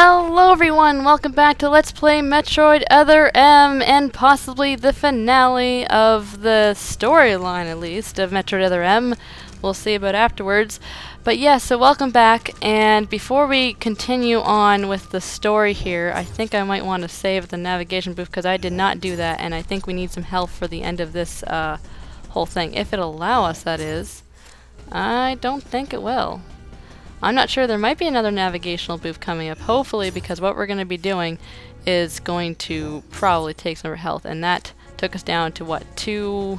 Hello everyone, welcome back to Let's Play Metroid Other M, and possibly the finale of the storyline, at least, of Metroid Other M. We'll see about afterwards. But yeah, so welcome back, and before we continue on with the story here, I think I might want to save the navigation booth, because I did not do that, and I think we need some help for the end of this whole thing. If it'll allow us, that is. I don't think it will. I'm not sure. There might be another navigational booth coming up, hopefully, because what we're going to be doing is going to probably take some of our health, and that took us down to what, two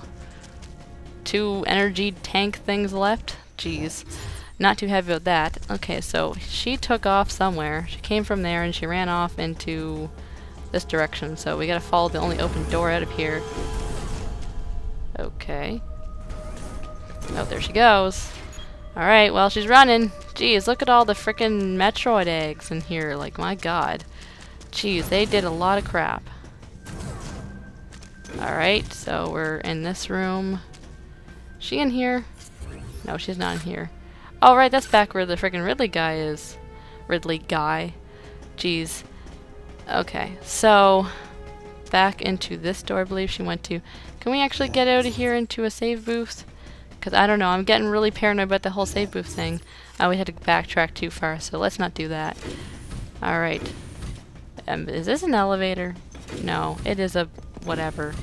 energy tank things left? Jeez, not too heavy with that. Okay, so she took off somewhere. She came from there and she ran off into this direction, so we gotta follow the only open door out of here. Okay. Oh, there she goes. Alright, well, she's running. Jeez, look at all the frickin' Metroid eggs in here. Like, my god. Jeez, they did a lot of crap. Alright, so we're in this room. Is she in here? No, she's not in here. Oh, right, that's back where the frickin' Ridley guy is. Ridley guy. Jeez. Okay, so back into this door, I believe she went to. Can we actually get out of here into a save booth? Because I don't know, I'm getting really paranoid about the whole save booth thing. We had to backtrack too far, so let's not do that. Alright. Is this an elevator? No, it is a whatever.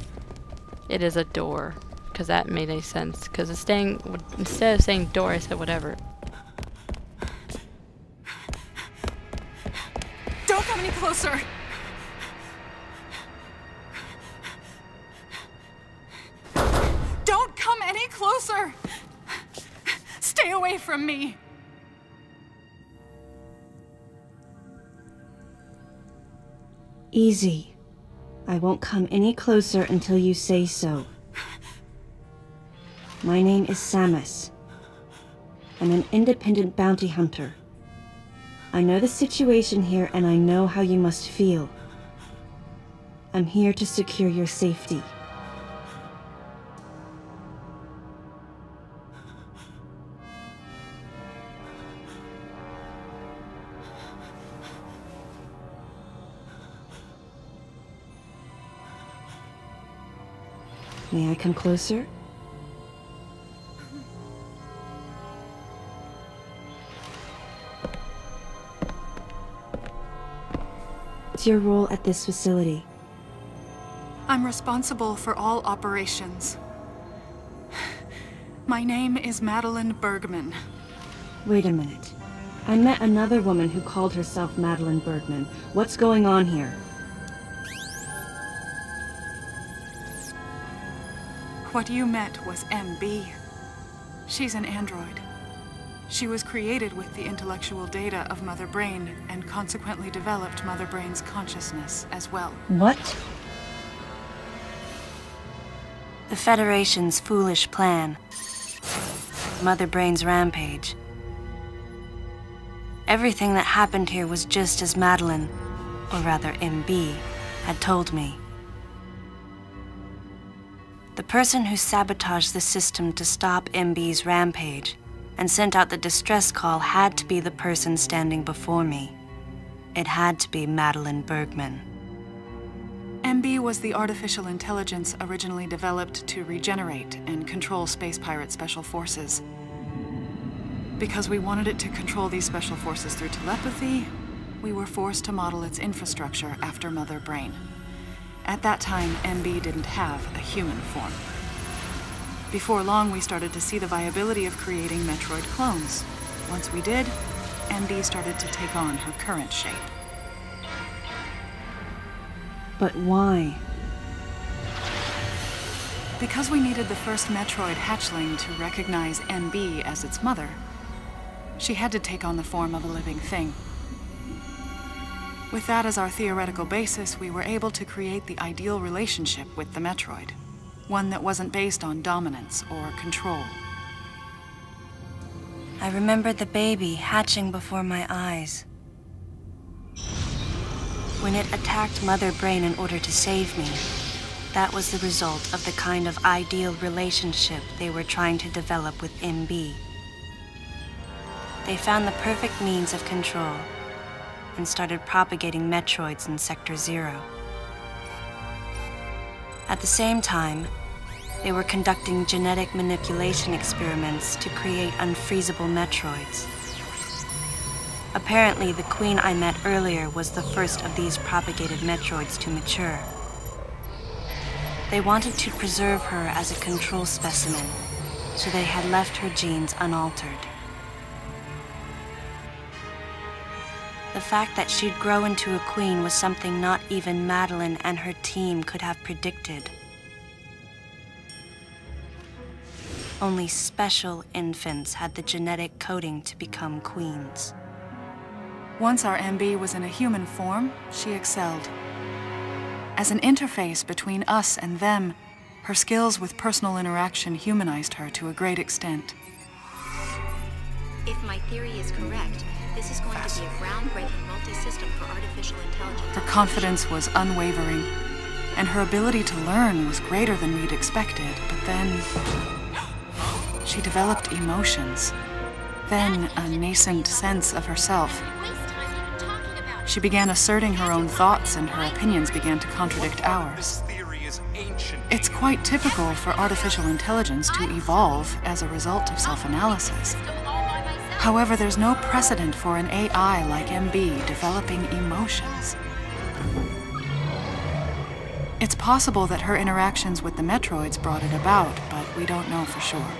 It is a door. Because that made any sense. Because it's saying, instead of saying door, I said whatever. Don't come any closer! Don't come any closer! Stay away from me! Easy. I won't come any closer until you say so. My name is Samus. I'm an independent bounty hunter. I know the situation here and I know how you must feel. I'm here to secure your safety. May I come closer? What's your role at this facility? I'm responsible for all operations. My name is Madeline Bergman. Wait a minute. I met another woman who called herself Madeline Bergman. What's going on here? What you met was MB. She's an android. She was created with the intellectual data of Mother Brain and consequently developed Mother Brain's consciousness as well. What? The Federation's foolish plan. Mother Brain's rampage. Everything that happened here was just as Madeline, or rather MB, had told me. The person who sabotaged the system to stop MB's rampage and sent out the distress call had to be the person standing before me. It had to be Madeline Bergman. MB was the artificial intelligence originally developed to regenerate and control space pirate special forces. Because we wanted it to control these special forces through telepathy, we were forced to model its infrastructure after Mother Brain. At that time, MB didn't have a human form. Before long, we started to see the viability of creating Metroid clones. Once we did, MB started to take on her current shape. But why? Because we needed the first Metroid hatchling to recognize MB as its mother, she had to take on the form of a living thing. With that as our theoretical basis, we were able to create the ideal relationship with the Metroid. One that wasn't based on dominance or control. I remembered the baby hatching before my eyes. When it attacked Mother Brain in order to save me, that was the result of the kind of ideal relationship they were trying to develop with MB. They found the perfect means of control. and started propagating Metroids in Sector 0. At the same time, they were conducting genetic manipulation experiments to create unfreezable Metroids. Apparently, the queen I met earlier was the first of these propagated Metroids to mature. They wanted to preserve her as a control specimen, so they had left her genes unaltered. The fact that she'd grow into a queen was something not even Madeline and her team could have predicted. Only special infants had the genetic coding to become queens. Once our MB was in a human form, she excelled. As an interface between us and them, her skills with personal interaction humanized her to a great extent. If my theory is correct, this is going to be a groundbreaking multi-system for artificial intelligence. Her confidence was unwavering, and her ability to learn was greater than we'd expected, but then she developed emotions, then a nascent sense of herself. She began asserting her own thoughts, and her opinions began to contradict ours. It's quite typical for artificial intelligence to evolve as a result of self-analysis. However, there's no precedent for an AI like MB developing emotions. It's possible that her interactions with the Metroids brought it about, but we don't know for sure.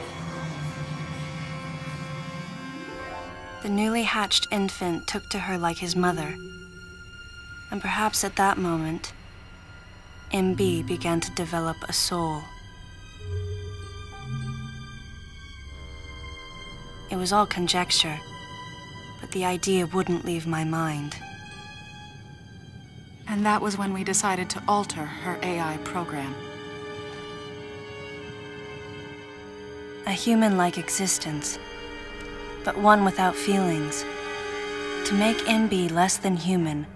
The newly hatched infant took to her like his mother. And perhaps at that moment, MB began to develop a soul. It was all conjecture, but the idea wouldn't leave my mind. And that was when we decided to alter her AI program. A human-like existence, but one without feelings. To make MB less than human,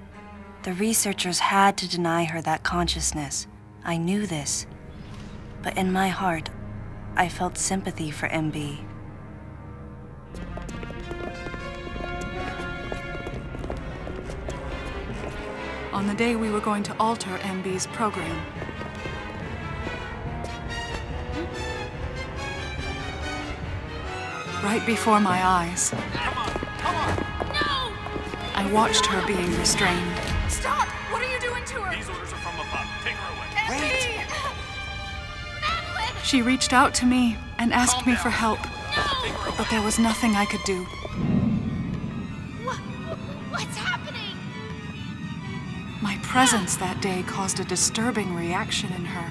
the researchers had to deny her that consciousness. I knew this, but in my heart, I felt sympathy for MB. On the day we were going to alter MB's program, right before my eyes, I watched her being restrained. Stop! What are you doing to her? These orders are from above. Take her away. Wait! Madeline! She reached out to me and asked Calm me down. for help, No! but there was nothing I could do. What's happening? My presence that day caused a disturbing reaction in her.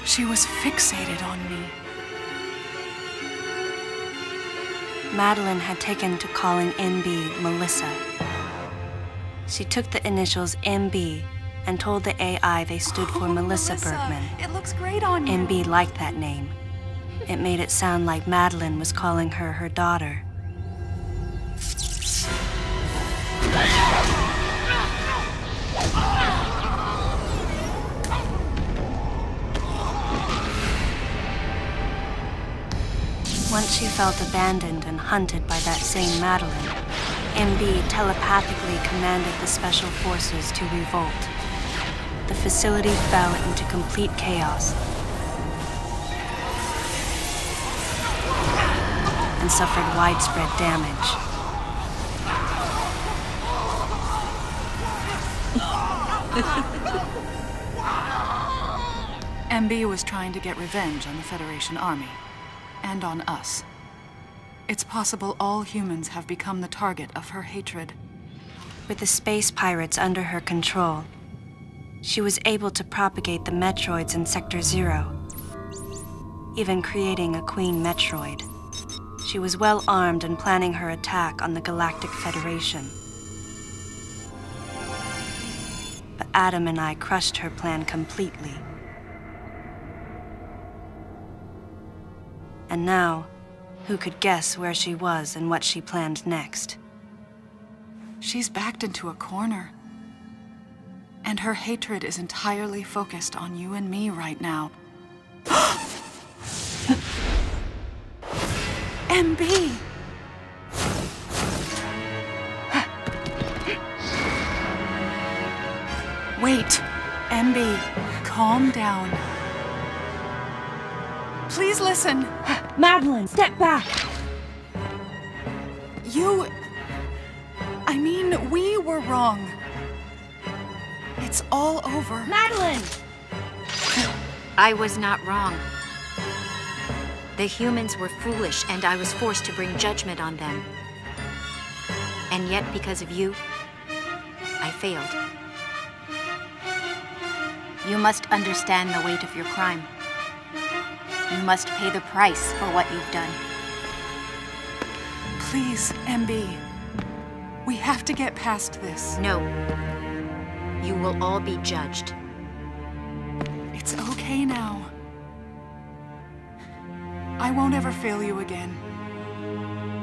She was fixated on me. Madeline had taken to calling MB Melissa. She took the initials MB and told the AI they stood for Melissa Bergman. It looks great on you. MB liked that name. It made it sound like Madeline was calling her her daughter. Once she felt abandoned and hunted by that same Madeline, MB telepathically commanded the special forces to revolt. The facility fell into complete chaos and suffered widespread damage. MB was trying to get revenge on the Federation Army, and on us. It's possible all humans have become the target of her hatred. With the space pirates under her control, she was able to propagate the Metroids in Sector 0, even creating a Queen Metroid. She was well armed and planning her attack on the Galactic Federation. But Adam and I crushed her plan completely. And now, who could guess where she was and what she planned next? She's backed into a corner. And her hatred is entirely focused on you and me right now. MB! Wait, MB, calm down. Please listen. Madeline, step back! I mean, we were wrong. It's all over. Madeline! I was not wrong. The humans were foolish, and I was forced to bring judgment on them. And yet, because of you, I failed. You must understand the weight of your crime. You must pay the price for what you've done. Please, MB. We have to get past this. No. You will all be judged. It's okay now. I won't ever fail you again.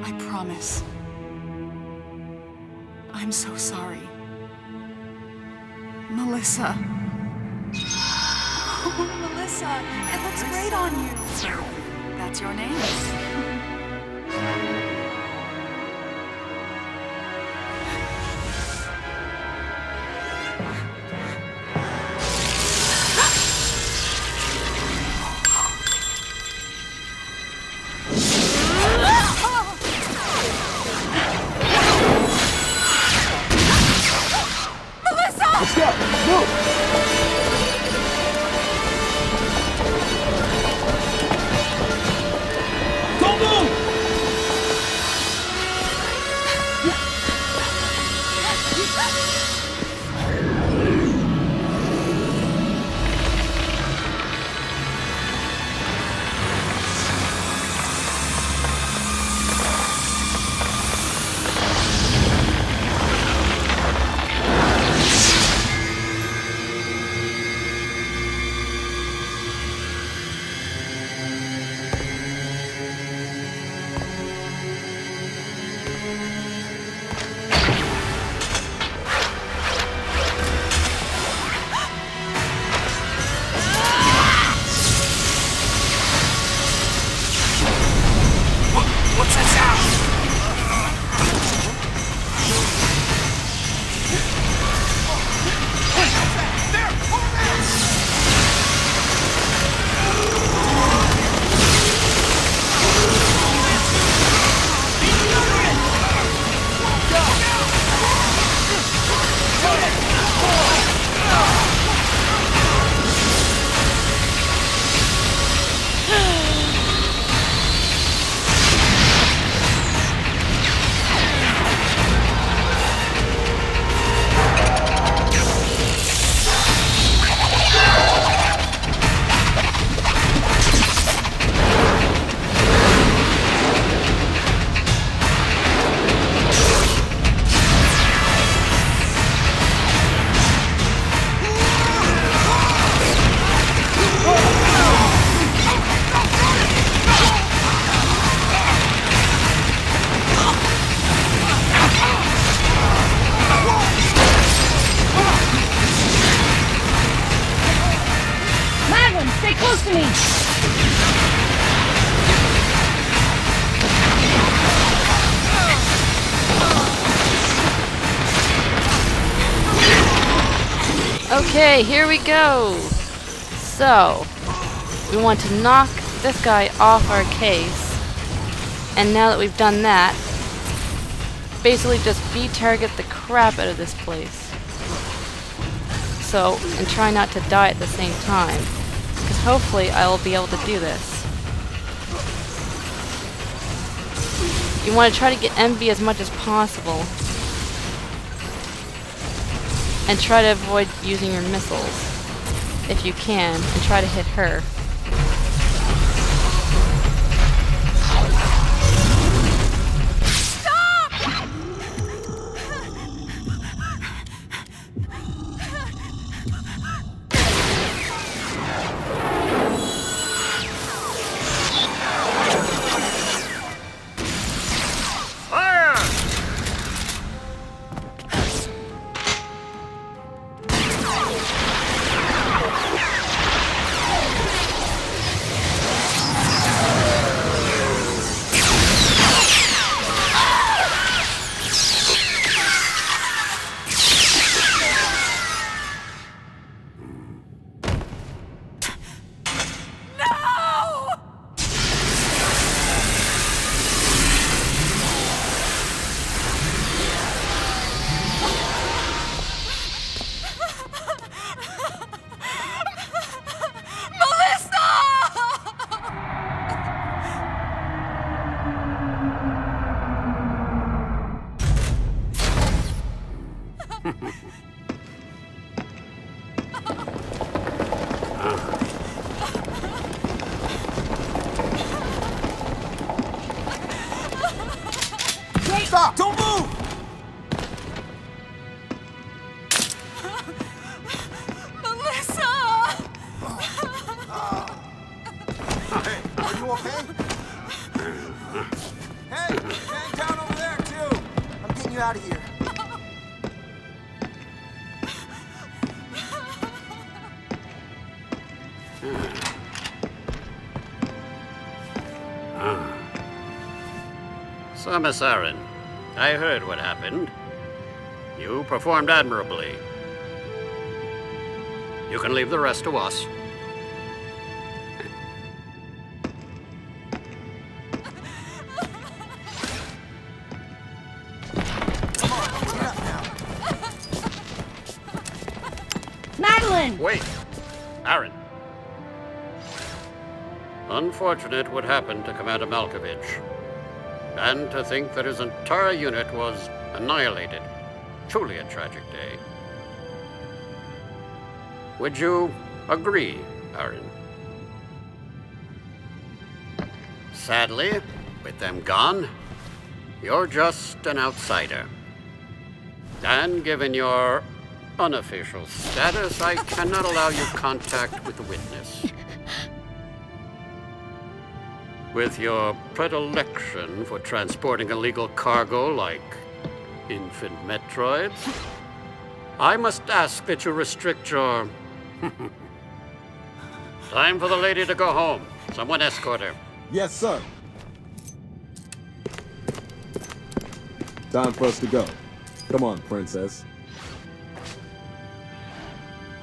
I promise. I'm so sorry. Melissa. Oh, Melissa, it looks great on you. That's your name. Let's go! Move! Don't move! What's that sound? Madeline, stay close to me! Okay, here we go. So, we want to knock this guy off our case. And now that we've done that, basically just B-target the crap out of this place. So, and try not to die at the same time. Because hopefully I will be able to do this. You want to try to get MB as much as possible. And try to avoid using your missiles, if you can, and try to hit her. Stop! Don't move! Melissa! Hey, are you okay? Hey, hang down over there, too! I'm getting you out of here. So, Miss Aaron, I heard what happened. You performed admirably. You can leave the rest to us. Come on, get up now. Madeline! Wait, Aaron. Unfortunate what happened to Commander Malkovich. And to think that his entire unit was annihilated. Truly a tragic day. Would you agree, Aaron? Sadly, with them gone, you're just an outsider. And given your unofficial status, I cannot allow you contact with the witness. With your predilection for transporting illegal cargo like infant Metroids, I must ask that you restrict your... Time for the lady to go home. Someone escort her. Yes, sir. Time for us to go. Come on, princess.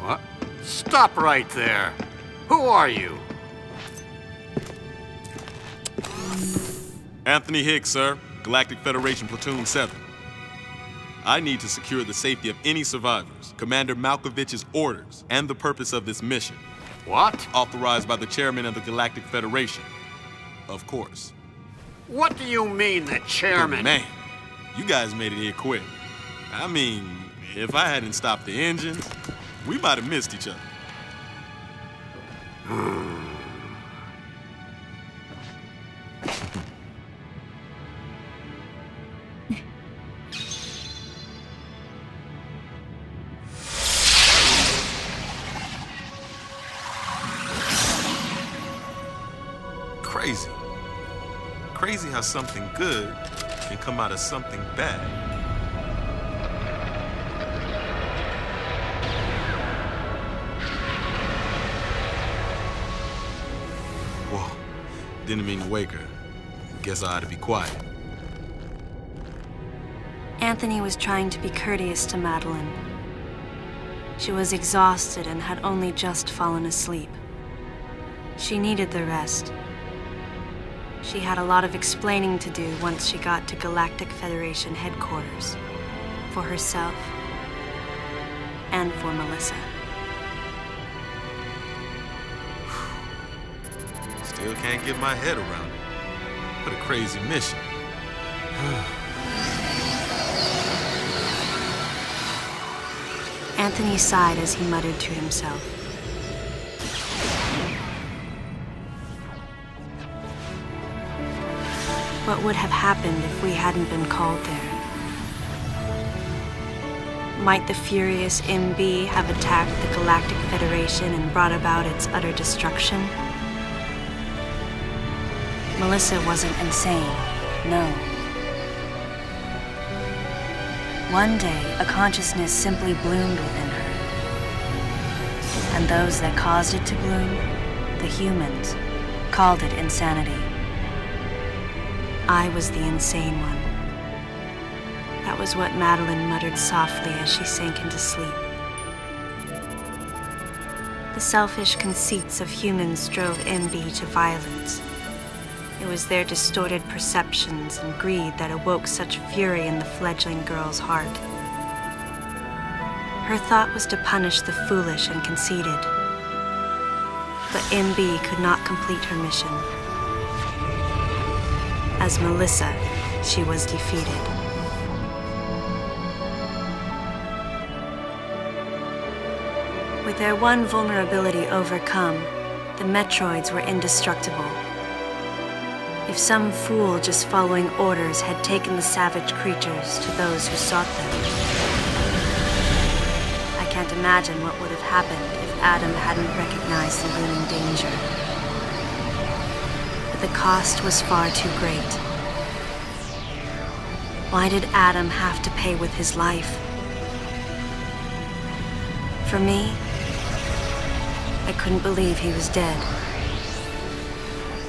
What? Stop right there. Who are you? Anthony Hicks, sir. Galactic Federation Platoon 7. I need to secure the safety of any survivors, Commander Malkovich's orders, and the purpose of this mission. What? Authorized by the chairman of the Galactic Federation. Of course. What do you mean, the chairman? But man, you guys made it here quick. I mean, if I hadn't stopped the engines, we might have missed each other. Crazy. Crazy how something good can come out of something bad. Whoa, didn't mean to wake her. Guess I ought to be quiet. Anthony was trying to be courteous to Madeline. She was exhausted and had only just fallen asleep. She needed the rest. She had a lot of explaining to do once she got to Galactic Federation headquarters. For herself and for Melissa. Still can't get my head around it. What a crazy mission. Anthony sighed as he muttered to himself. What would have happened if we hadn't been called there? Might the furious MB have attacked the Galactic Federation and brought about its utter destruction? Melissa wasn't insane, no. One day, a consciousness simply bloomed within her. And those that caused it to bloom, the humans, called it insanity. I was the insane one. That was what Madeline muttered softly as she sank into sleep. The selfish conceits of humans drove MB to violence. It was their distorted perceptions and greed that awoke such fury in the fledgling girl's heart. Her thought was to punish the foolish and conceited. But MB could not complete her mission. As Melissa, she was defeated. With their one vulnerability overcome, the Metroids were indestructible. If some fool just following orders had taken the savage creatures to those who sought them, I can't imagine what would have happened if Adam hadn't recognized the looming danger. But the cost was far too great. Why did Adam have to pay with his life? For me, I couldn't believe he was dead.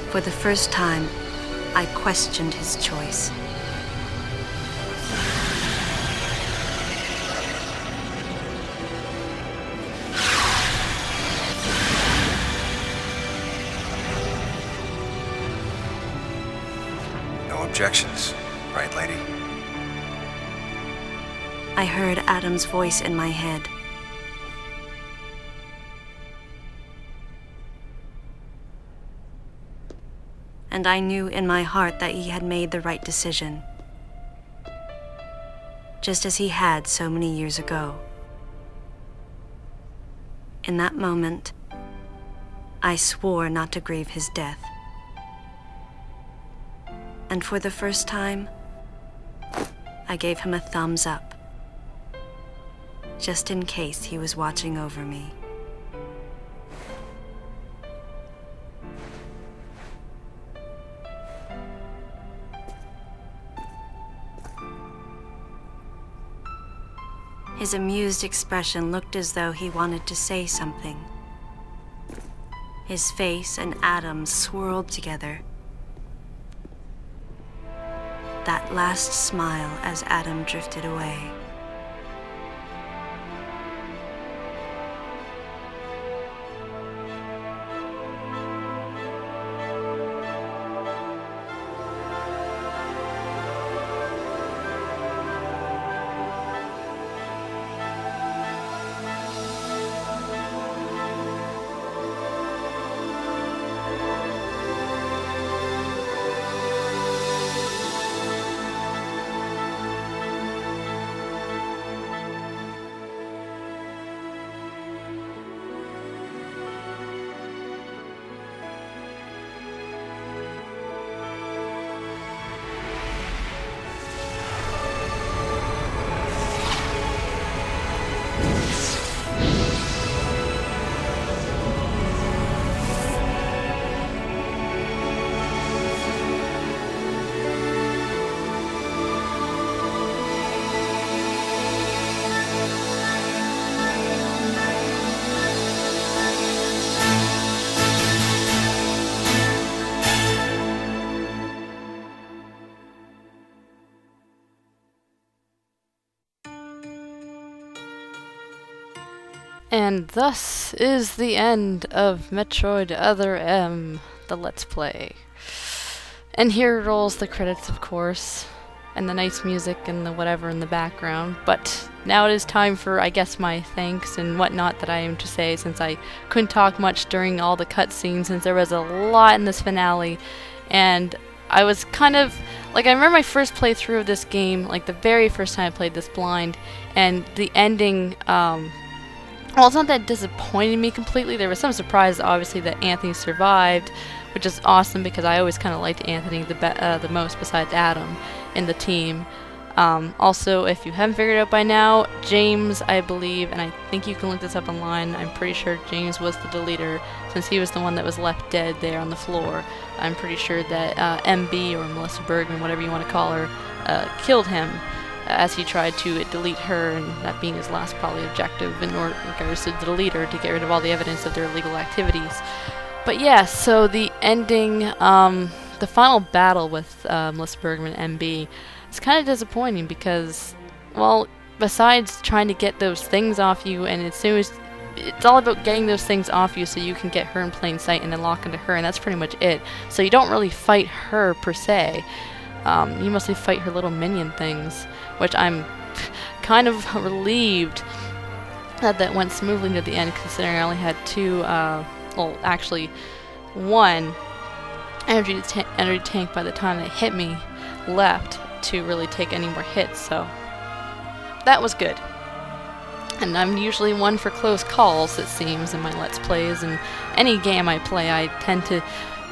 For the first time, I questioned his choice. No objections, right, lady? I heard Adam's voice in my head. And I knew in my heart that he had made the right decision. Just as he had so many years ago. In that moment, I swore not to grieve his death. And for the first time, I gave him a thumbs up, just in case he was watching over me. His amused expression looked as though he wanted to say something. His face and Adam's swirled together. That last smile as Adam drifted away. And thus is the end of Metroid Other M, the Let's Play. And here rolls the credits, of course, and the nice music and the whatever in the background. But now it is time for, I guess, my thanks and whatnot that I am to say, since I couldn't talk much during all the cutscenes, since there was a lot in this finale. And I was kind of, like, I remember my first playthrough of this game, like the very first time I played this blind, and the ending, well, it's not that it disappointed me completely. There was some surprise, obviously, that Anthony survived, which is awesome because I always kind of liked Anthony the most besides Adam in the team. Also, if you haven't figured it out by now, James, I believe, and I think you can look this up online, I'm pretty sure James was the deleter, since he was the one that was left dead there on the floor. I'm pretty sure that MB, or Melissa Bergman, whatever you want to call her, killed him as he tried to delete her, and that being his last probably objective in regards to the deleter, to get rid of all the evidence of their illegal activities. But yeah, so the ending, the final battle with Melissa Bergman and MB is kind of disappointing because, well, besides trying to get those things off you, and as soon as it's all about getting those things off you so you can get her in plain sight and then lock into her, and that's pretty much it. So you don't really fight her per se. You mostly fight her little minion things, which I'm kind of relieved that went smoothly to the end, considering I only had two, well, actually one energy tank by the time they hit me left to really take any more hits, so that was good. And I'm usually one for close calls, it seems, in my Let's Plays. And any game I play, I tend to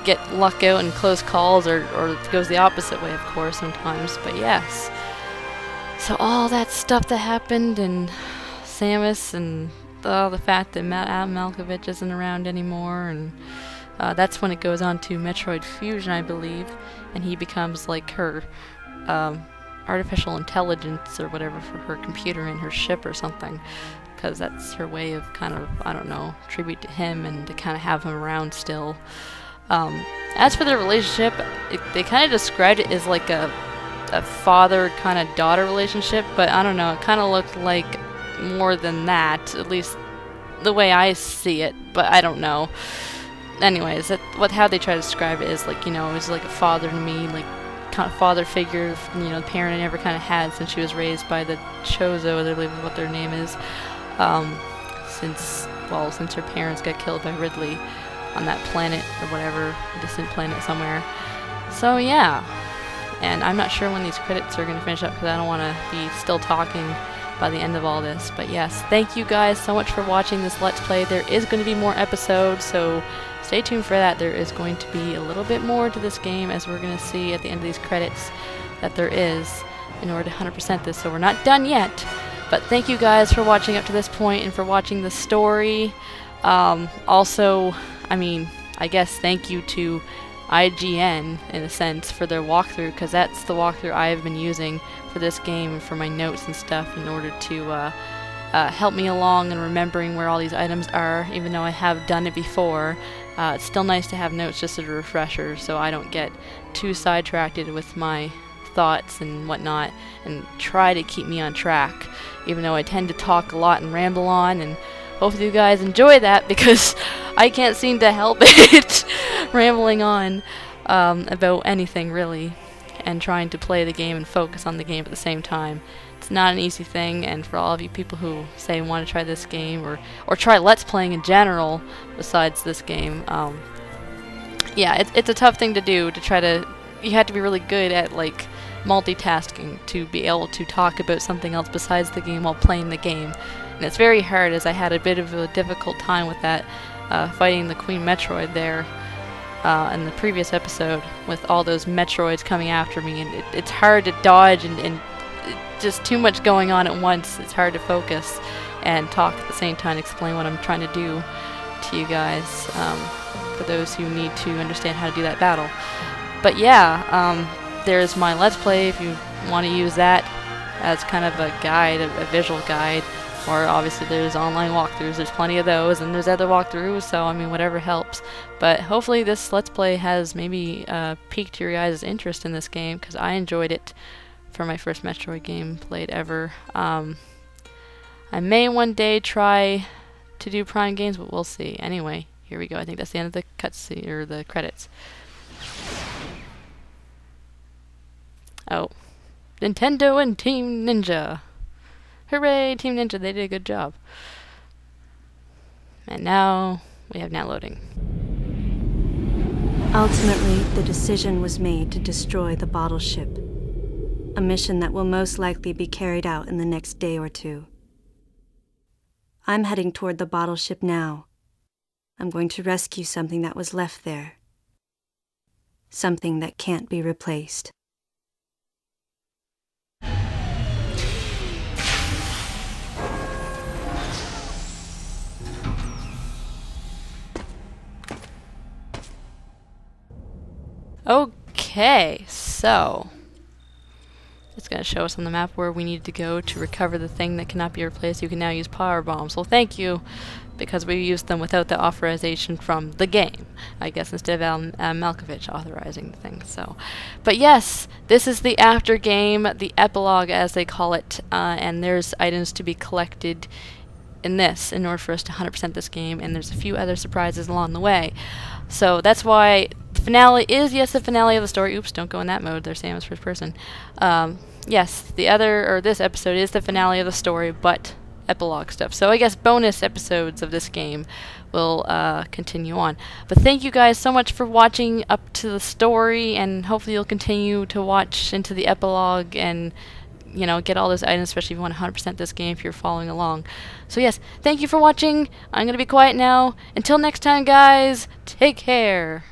get luck out in close calls, or it goes the opposite way, of course, sometimes. But yes. So all that stuff that happened, and Samus, and the fact that Adam Malkovich isn't around anymore, and that's when it goes on to Metroid Fusion, I believe, and he becomes like her artificial intelligence or whatever for her computer in her ship or something, because that's her way of kind of, I don't know, tribute to him and to kind of have him around still. As for their relationship, they kind of described it as like a father kind of daughter relationship, but I don't know, it kind of looked like more than that, at least the way I see it, but I don't know. Anyways, how they try to describe it is like, you know, it was like a father to me, like kind of father figure, you know, the parent I never kind of had since she was raised by the Chozo, I believe is what their name is, since her parents got killed by Ridley on that planet or whatever, a distant planet somewhere. So yeah, and I'm not sure when these credits are going to finish up because I don't want to be still talking by the end of all this. But yes, thank you guys so much for watching this Let's Play. There is going to be more episodes, so stay tuned for that. There is going to be a little bit more to this game, as we're going to see at the end of these credits that there is, in order to 100% this. So we're not done yet. But thank you guys for watching up to this point and for watching the story. Also, I mean, I guess thank you to IGN, in a sense, for their walkthrough, because that's the walkthrough I've been using for this game and for my notes and stuff in order to help me along in remembering where all these items are, even though I have done it before. It's still nice to have notes just as a refresher so I don't get too sidetracked with my thoughts and whatnot, and try to keep me on track, even though I tend to talk a lot and ramble on, and hopefully you guys enjoy that, because I can't seem to help it rambling on about anything really, and trying to play the game and focus on the game at the same time. It's not an easy thing, and for all of you people who say want to try this game, or try Let's Playing in general besides this game, yeah, it's a tough thing to do, to try to, you have to be really good at like multitasking to be able to talk about something else besides the game while playing the game. And it's very hard, as I had a bit of a difficult time with that, fighting the Queen Metroid there in the previous episode, with all those Metroids coming after me, and it's hard to dodge, and just too much going on at once. It's hard to focus and talk at the same time, explain what I'm trying to do to you guys, for those who need to understand how to do that battle. But yeah, there's my Let's Play if you want to use that as kind of a guide, a visual guide. Or obviously there's online walkthroughs, there's plenty of those, and there's other walkthroughs, so I mean whatever helps. But hopefully this Let's Play has maybe piqued your guys' interest in this game, because I enjoyed it for my first Metroid game played ever. I may one day try to do Prime games, but we'll see. Anyway, here we go. I think that's the end of the cutscene, or the credits. Oh. Nintendo and Team Ninja. Hooray, Team Ninja, they did a good job. And now, we have now loading. Ultimately, the decision was made to destroy the bottle ship. A mission that will most likely be carried out in the next day or two. I'm heading toward the bottle ship now. I'm going to rescue something that was left there. Something that can't be replaced. Okay, so it's going to show us on the map where we need to go to recover the thing that cannot be replaced. You can now use power bombs. Well, thank you, because we used them without the authorization from the game, I guess, instead of Malkovich authorizing the thing. So, but yes, this is the after game, the epilogue as they call it, and there's items to be collected in this in order for us to 100% this game, and there's a few other surprises along the way. So that's why the finale is, yes, the finale of the story. Oops, don't go in that mode. They're saying it's first person. Yes, this episode is the finale of the story, but epilogue stuff. So I guess bonus episodes of this game will continue on. But thank you guys so much for watching up to the story, and hopefully you'll continue to watch into the epilogue and you know, get all those items, especially if you want to 100% this game if you're following along. So yes, thank you for watching. I'm going to be quiet now. Until next time, guys, take care.